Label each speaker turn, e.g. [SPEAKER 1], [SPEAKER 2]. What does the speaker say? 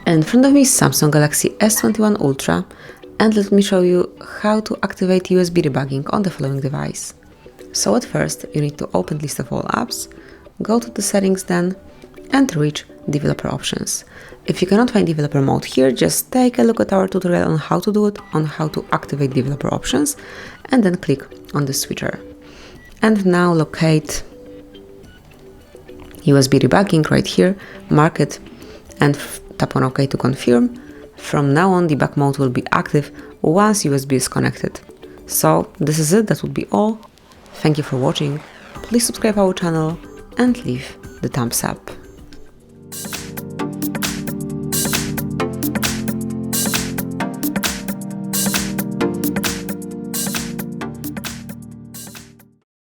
[SPEAKER 1] In front of me is Samsung Galaxy S21 Ultra, and let me show you how to activate USB debugging on the following device. So at first you need to open list of all apps, go to the settings then, and reach developer options. If you cannot find developer mode here, just take a look at our tutorial on how to do it, on how to activate developer options, and then click on the switcher. And now locate USB debugging right here, mark it, and tap on OK to confirm. From now on, debug mode will be active once USB is connected. So this is it, that would be all. Thank you for watching. Please subscribe our channel and leave the thumbs up.